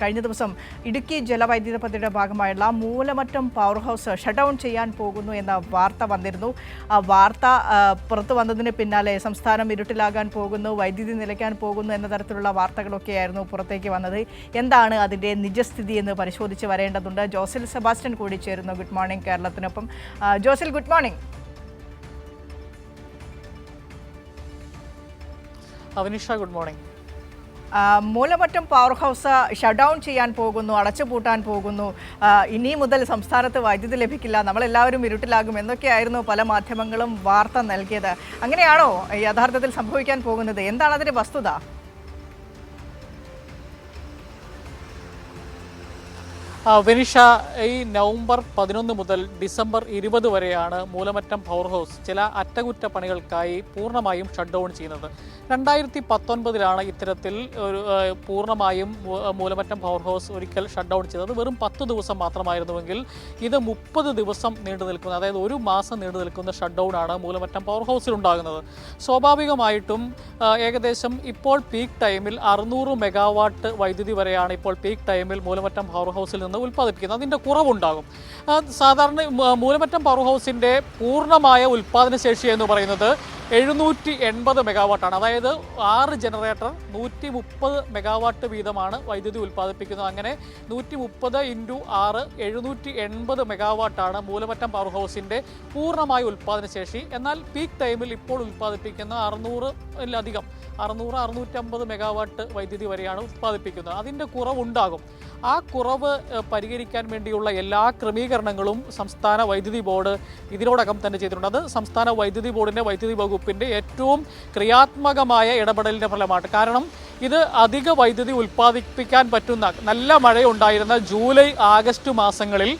കഴിഞ്ഞ ദിവസം ഇടുക്കി ജലവൈദ്യുത പദ്ധതിയുടെ ഭാഗമായുള്ള Moolamattom power house shut down ചെയ്യാൻ പോകുന്നു എന്ന വാർത്ത വന്നിരുന്നു. ആ വാർത്ത പുറത്തു വന്നതിന് പിന്നാലെ സംസ്ഥാനം ഇരുട്ടിലാകാൻ പോകുന്നു, വൈദ്യുതി നിലയ്ക്കാൻ പോകുന്നു എന്ന തരത്തിലുള്ള വാർത്തകളൊക്കെയായിരുന്നു പുറത്തേക്ക് വന്നത്. എന്താണ് അതിൻ്റെ നിജസ്ഥിതി എന്ന് പരിശോധിച്ച് വരേണ്ടതുണ്ട്. ജോസിൽ സെബാസ്റ്റ്യൻ കൂടി ചേരുന്നു. ഗുഡ് മോർണിംഗ് കേരളത്തിനൊപ്പം. Josil, good morning. Avanisha, good morning. Moolamattom power house shut down ചെയ്യാൻ പോകുന്നു, അടച്ചുപൂട്ടാൻ പോകുന്നു, ഇനി മുതൽ സംസ്ഥാനത്ത് വൈദ്യുതി ലഭിക്കില്ല, നമ്മളെല്ലാവരും ഇരുട്ടിലാകും എന്നൊക്കെയായിരുന്നു പല മാധ്യമങ്ങളും വാർത്ത നൽകിയത്. അങ്ങനെയാണോ യഥാർത്ഥത്തിൽ സംഭവിക്കാൻ പോകുന്നത്? എന്താണ് അതിൻ്റെ വസ്തുത? വെനിഷ, ഈ നവംബർ 11 മുതൽ ഡിസംബർ 20 വരെയാണ് മൂലമറ്റം പവർ ഹൗസ് ചില അറ്റകുറ്റപ്പണികൾക്കായി പൂർണ്ണമായും ഷട്ട് ഡൗൺ ചെയ്യുന്നത്. 2019 ഇത്തരത്തിൽ ഒരു പൂർണ്ണമായും മൂലമറ്റം പവർ ഹൗസ് ഒരിക്കൽ ഷട്ട് ഡൗൺ ചെയ്തത്. വെറും 10 ദിവസം മാത്രമായിരുന്നുവെങ്കിൽ ഇത് 30 ദിവസം നീണ്ടു നിൽക്കുന്ന, അതായത് ഒരു മാസം നീണ്ടു നിൽക്കുന്ന ഷട്ട് ഡൗൺ ആണ് മൂലമറ്റം പവർ ഹൗസിൽ ഉണ്ടാകുന്നത്. സ്വാഭാവികമായിട്ടും ഏകദേശം ഇപ്പോൾ പീക്ക് ടൈമിൽ 600 മെഗാവാട്ട് വൈദ്യുതി വരെയാണ് ഇപ്പോൾ പീക്ക് ടൈമിൽ മൂലമറ്റം പവർ ഹൗസിൽ നിന്ന് ഉൽപ്പാദിപ്പിക്കുന്നത്. അതിൻ്റെ കുറവുണ്ടാകും. സാധാരണ മൂലമറ്റം പവർ ഹൗസിൻ്റെ പൂർണ്ണമായ ഉൽപ്പാദന ശേഷി എന്ന് പറയുന്നത് 780 മെഗാവാട്ടാണ്. അതായത് 6 ജനറേറ്റർ 130 മെഗാവാട്ട് വീതമാണ് വൈദ്യുതി ഉൽപ്പാദിപ്പിക്കുന്നത്. അങ്ങനെ 130 × 6 780 മെഗാവാട്ടാണ് മൂലമറ്റം പവർ ഹൗസിൻ്റെ പൂർണ്ണമായ ഉൽപ്പാദന ശേഷി. എന്നാൽ പീക്ക് ടൈമിൽ ഇപ്പോൾ ഉൽപ്പാദിപ്പിക്കുന്ന 600-650 മെഗാവാട്ട് വൈദ്യുതി വരെയാണ് ഉൽപ്പാദിപ്പിക്കുന്നത്. അതിൻ്റെ കുറവുണ്ടാകും. ആ കുറവ് പരിഹരിക്കാൻ വേണ്ടിയുള്ള എല്ലാ ക്രമീകരണങ്ങളും സംസ്ഥാന വൈദ്യുതി ബോർഡ് ഇതിനോടകം തന്നെ ചെയ്തിട്ടുണ്ട്. അത് സംസ്ഥാന വൈദ്യുതി ബോർഡിൻ്റെ വൈദ്യുതി വകുപ്പിൻ്റെ ഏറ്റവും ക്രിയാത്മകമായ ഇടപെടലിൻ്റെ ഫലമാണ്. കാരണം ഇത് അധിക വൈദ്യുതി ഉൽപ്പാദിപ്പിക്കാൻ പറ്റുന്ന, നല്ല മഴയുണ്ടായിരുന്ന ജൂലൈ ആഗസ്റ്റ് മാസങ്ങളിൽ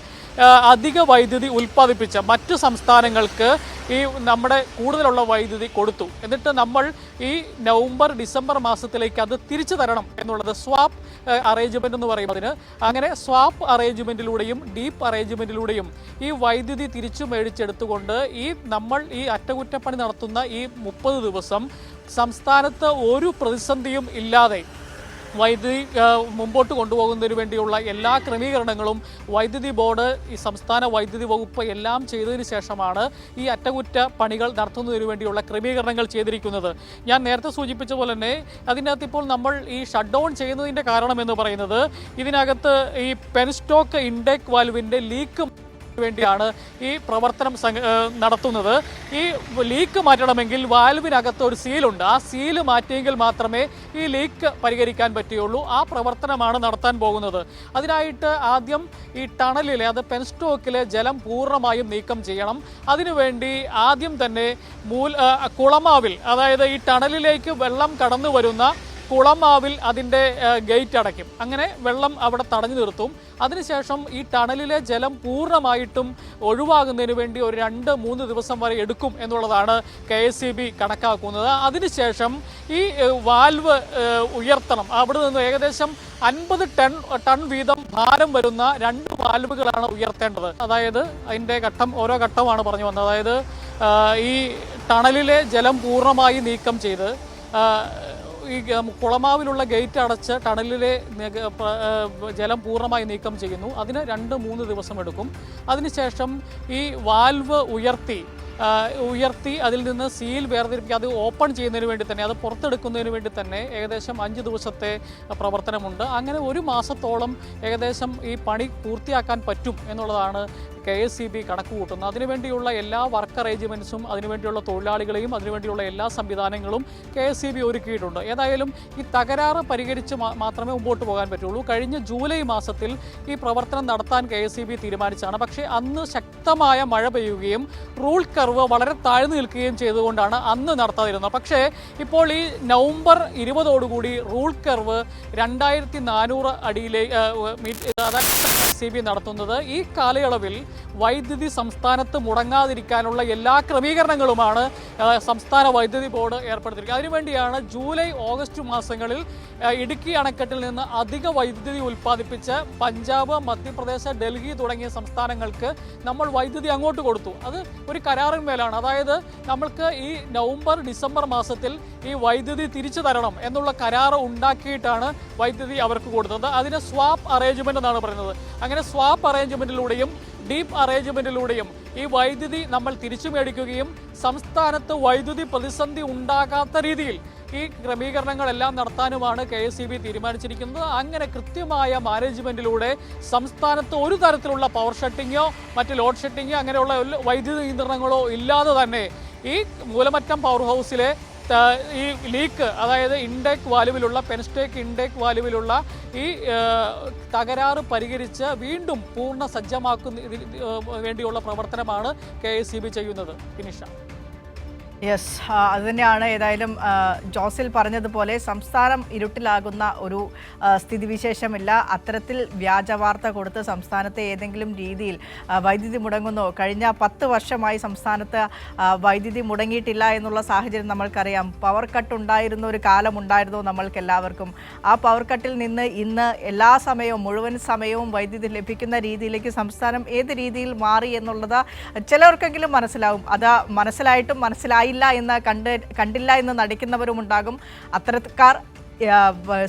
അധിക വൈദ്യുതി ഉൽപ്പാദിപ്പിച്ച മറ്റു സംസ്ഥാനങ്ങൾക്ക് ഈ നമ്മുടെ കൂടുതലുള്ള വൈദ്യുതി കൊടുത്തു. എന്നിട്ട് നമ്മൾ ഈ നവംബർ ഡിസംബർ മാസത്തിലേക്ക് അത് തിരിച്ചു തരണം എന്നുള്ളത് സ്വാപ്പ് അറേഞ്ച്മെൻ്റ് എന്ന് പറയുന്നതിന്. അങ്ങനെ സ്വാപ്പ് അറേഞ്ച്മെൻറ്റിലൂടെയും ഡീപ്പ് അറേഞ്ച്മെൻറ്റിലൂടെയും ഈ വൈദ്യുതി തിരിച്ചു മേടിച്ചെടുത്തുകൊണ്ട് നമ്മൾ ഈ അറ്റകുറ്റപ്പണി നടത്തുന്ന ഈ 30 ദിവസം സംസ്ഥാനത്ത് ഒരു പ്രതിസന്ധിയും ഇല്ലാതെ വൈദ്യുതി മുമ്പോട്ട് കൊണ്ടുപോകുന്നതിന് വേണ്ടിയുള്ള എല്ലാ ക്രമീകരണങ്ങളും വൈദ്യുതി ബോർഡ്, ഈ സംസ്ഥാന വൈദ്യുതി വകുപ്പ് എല്ലാം ചെയ്തതിന് ശേഷമാണ് ഈ അറ്റകുറ്റപ്പണികൾ നടത്തുന്നതിന് വേണ്ടിയുള്ള ക്രമീകരണങ്ങൾ ചെയ്തിരിക്കുന്നത്. ഞാൻ നേരത്തെ സൂചിപ്പിച്ച പോലെ തന്നെ അതിനകത്ത് ഇപ്പോൾ നമ്മൾ ഈ ഷട്ട് ഡൗൺ ചെയ്യുന്നതിൻ്റെ കാരണമെന്ന് പറയുന്നത് ഇതിനകത്ത് ഈ പെൻസ്റ്റോക്ക് ഇൻടേക്ക് വാൽവിൻ്റെ ലീക്ക് വേണ്ടിയാണ് ഈ പ്രവർത്തനം നടത്തുന്നത്. ഈ ലീക്ക് മാറ്റണമെങ്കിൽ വാൽവിനകത്ത് ഒരു സീലുണ്ട്. ആ സീല് മാറ്റിയെങ്കിൽ മാത്രമേ ഈ ലീക്ക് പരിഹരിക്കാൻ പറ്റുകയുള്ളൂ. ആ പ്രവർത്തനമാണ് നടത്താൻ പോകുന്നത്. അതിനായിട്ട് ആദ്യം ഈ ടണലിലെ, അത് പെൻസ്റ്റോക്കിലെ ജലം പൂർണ്ണമായും നീക്കം ചെയ്യണം. അതിനുവേണ്ടി ആദ്യം തന്നെ കുളമാവിൽ, അതായത് ഈ ടണലിലേക്ക് വെള്ളം കടന്നു വരുന്ന കുളമാവിൽ അതിൻ്റെ ഗേറ്റ് അടയ്ക്കും. അങ്ങനെ വെള്ളം അവിടെ തടഞ്ഞു നിർത്തും. അതിനുശേഷം ഈ ടണലിലെ ജലം പൂർണ്ണമായിട്ടും ഒഴിവാകുന്നതിന് വേണ്ടി ഒരു 2-3 ദിവസം വരെ എടുക്കും എന്നുള്ളതാണ് KSEB കണക്കാക്കുന്നത്. അതിനുശേഷം ഈ വാൽവ് ഉയർത്തണം. അവിടെ നിന്ന് ഏകദേശം 50 ടൺ വീതം ഭാരം വരുന്ന 2 വാൽവുകളാണ് ഉയർത്തേണ്ടത്. അതായത് അതിൻ്റെ ഓരോ ഘട്ടമാണ് പറഞ്ഞു വന്നത്. അതായത് ഈ ടണലിലെ ജലം പൂർണ്ണമായി നീക്കം ചെയ്ത് ഈ കുളമാവിലുള്ള ഗേറ്റ് അടച്ച് ടണലിലെ ജലം പൂർണ്ണമായി നീക്കം ചെയ്യുന്നു. അതിന് 2-3 ദിവസം എടുക്കും. അതിനുശേഷം ഈ വാൽവ് ഉയർത്തി അതിൽ നിന്ന് സീൽ വേർതിരിപ്പിക്കുക, അത് ഓപ്പൺ ചെയ്യുന്നതിന് വേണ്ടി തന്നെ, അത് പുറത്തെടുക്കുന്നതിന് വേണ്ടി തന്നെ ഏകദേശം 5 ദിവസത്തെ പ്രവർത്തനമുണ്ട്. അങ്ങനെ ഒരു മാസത്തോളം ഏകദേശം ഈ പണി പൂർത്തിയാക്കാൻ പറ്റും എന്നുള്ളതാണ് KSEB കണക്ക് കൂട്ടുന്നത്. അതിനുവേണ്ടിയുള്ള എല്ലാ വർക്ക് അറേഞ്ച്മെൻറ്റ്സും, അതിനുവേണ്ടിയുള്ള തൊഴിലാളികളെയും അതിനുവേണ്ടിയുള്ള എല്ലാ സംവിധാനങ്ങളും KSEB ഒരുക്കിയിട്ടുണ്ട്. ഏതായാലും ഈ തകരാറ് പരിഹരിച്ച് മാത്രമേ മുമ്പോട്ട് പോകാൻ പറ്റുള്ളൂ. കഴിഞ്ഞ ജൂലൈ മാസത്തിൽ ഈ പ്രവർത്തനം നടത്താൻ KSEB തീരുമാനിച്ചാണ്. പക്ഷേ അന്ന് ശക്തമായ മഴ പെയ്യുകയും റൂൾ കർവ് വളരെ താഴ്ന്നു നിൽക്കുകയും ചെയ്തുകൊണ്ടാണ് അന്ന് നടത്താതിരുന്നത്. പക്ഷേ ഇപ്പോൾ ഈ നവംബർ 20 റൂൾ കർവ് 2400 അടിയിലേക്ക് KSEB നടത്തുന്നത്. ഈ കാലയളവിൽ വൈദ്യുതി സംസ്ഥാനത്ത് മുടങ്ങാതിരിക്കാനുള്ള എല്ലാ ക്രമീകരണങ്ങളുമാണ് സംസ്ഥാന വൈദ്യുതി ബോർഡ് ഏർപ്പെടുത്തിയിരിക്കുന്നത്. അതിനുവേണ്ടിയാണ് ജൂലൈ ഓഗസ്റ്റ് മാസങ്ങളിൽ ഇടുക്കി അണക്കെട്ടിൽ നിന്ന് അധിക വൈദ്യുതി ഉൽപ്പാദിപ്പിച്ച് പഞ്ചാബ്, മധ്യപ്രദേശ്, ഡൽഹി തുടങ്ങിയ സംസ്ഥാനങ്ങൾക്ക് നമ്മൾ വൈദ്യുതി അങ്ങോട്ട് കൊടുത്തു. അത് ഒരു കരാറിന്മേലാണ്. അതായത് നമ്മൾക്ക് ഈ നവംബർ ഡിസംബർ മാസത്തിൽ ഈ വൈദ്യുതി തിരിച്ചു തരണം എന്നുള്ള കരാർ ഉണ്ടാക്കിയിട്ടാണ് വൈദ്യുതി അവർക്ക് കൊടുത്തത്. അതിന് സ്വാപ്പ് അറേഞ്ച്മെന്റ് എന്നാണ് പറയുന്നത്. അങ്ങനെ സ്വാപ്പ് അറേഞ്ച്മെന്റിലൂടെയും ഡീപ്പ് അറേഞ്ച്മെന്റിലൂടെയും ഈ വൈദ്യുതി നമ്മൾ തിരിച്ചു മേടിക്കുകയും സംസ്ഥാനത്ത് വൈദ്യുതി പ്രതിസന്ധി ഉണ്ടാകാത്ത രീതിയിൽ ഈ ക്രമീകരണങ്ങളെല്ലാം നടത്താനുമാണ് KSEB തീരുമാനിച്ചിരിക്കുന്നത്. അങ്ങനെ കൃത്യമായ മാനേജ്മെന്റിലൂടെ സംസ്ഥാനത്ത് ഒരു തരത്തിലുള്ള പവർ ഷട്ടിങ്ങോ മറ്റ് ലോഡ് ഷട്ടിങ്ങോ അങ്ങനെയുള്ള വൈദ്യുതി നിയന്ത്രണങ്ങളോ ഇല്ലാതെ തന്നെ ഈ മൂലമറ്റം പവർ ഹൗസിലെ ഈ ലീക്ക്, അതായത് ഇൻടേക്ക് വാൽവിലുള്ള പെൻസ്റ്റേക്ക് ഇൻടേക്ക് വാൽവിലുള്ള ഈ തകരാറ് പരിഹരിച്ച് വീണ്ടും പൂർണ്ണ സജ്ജമാക്കുന്ന വേണ്ടിയുള്ള പ്രവർത്തനമാണ് KSEB ചെയ്യുന്നത്. ഫിനിഷ. യെസ്, അതുതന്നെയാണ്. ഏതായാലും ജോസിൽ പറഞ്ഞതുപോലെ സംസ്ഥാനം ഇരുട്ടിലാകുന്ന ഒരു സ്ഥിതിവിശേഷമില്ല. അത്തരത്തിൽ വ്യാജ വാർത്ത കൊടുത്ത് സംസ്ഥാനത്തെ ഏതെങ്കിലും രീതിയിൽ വൈദ്യുതി മുടങ്ങുന്നോ, കഴിഞ്ഞ 10 വർഷമായി സംസ്ഥാനത്ത് വൈദ്യുതി മുടങ്ങിയിട്ടില്ല എന്നുള്ള സാഹചര്യം നമ്മൾക്കറിയാം. പവർ കട്ട് ഉണ്ടായിരുന്ന ഒരു കാലമുണ്ടായിരുന്നു നമ്മൾക്ക് എല്ലാവർക്കും. ആ പവർ കട്ടിൽ നിന്ന് ഇന്ന് എല്ലാ സമയവും മുഴുവൻ സമയവും വൈദ്യുതി ലഭിക്കുന്ന രീതിയിലേക്ക് സംസ്ഥാനം ഏത് രീതിയിൽ മാറി എന്നുള്ളത് ചിലർക്കെങ്കിലും മനസ്സിലാവും. അത് മനസ്സിലായിട്ടും മനസ്സിലായില്ല എന്ന് കണ്ടില്ല എന്ന് നടിക്കുന്നവരുമുണ്ടാകും. അത്തരക്കാർ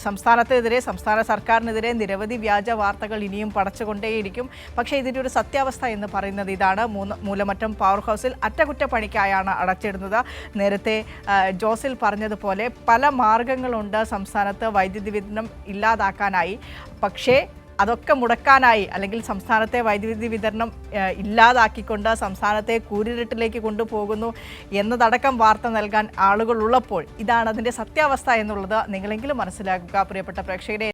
സംസ്ഥാനത്തിനെതിരെ, സംസ്ഥാന സർക്കാരിനെതിരെ നിരവധി വ്യാജ വാർത്തകൾ ഇനിയും പടച്ചുകൊണ്ടേയിരിക്കും. പക്ഷേ ഇതിൻ്റെ ഒരു സത്യാവസ്ഥ എന്ന് പറയുന്നത് ഇതാണ്. മൂലമറ്റം പവർ ഹൗസിൽ അറ്റകുറ്റപ്പണിക്കായാണ് അടച്ചിടുന്നത്. നേരത്തെ ജോസിൽ പറഞ്ഞതുപോലെ പല മാർഗങ്ങളുണ്ട് സംസ്ഥാനത്ത് വൈദ്യുതി വിതരണം ഇല്ലാതാക്കാനായി. പക്ഷേ അതൊക്കെ മുടക്കാനായി, അല്ലെങ്കിൽ സംസ്ഥാനത്തെ വൈദ്യുതി വിതരണം ഇല്ലാതാക്കിക്കൊണ്ട് സംസ്ഥാനത്തെ കൂരിരുട്ടിലേക്ക് കൊണ്ടുപോകുന്നു എന്നതടക്കം വാർത്ത നൽകാൻ ആളുകൾ ഉള്ളപ്പോൾ ഇതാണ് അതിൻ്റെ സത്യാവസ്ഥ എന്നുള്ളത് നിങ്ങളെങ്കിലും മനസ്സിലാക്കുക പ്രിയപ്പെട്ട പ്രേക്ഷകരെ.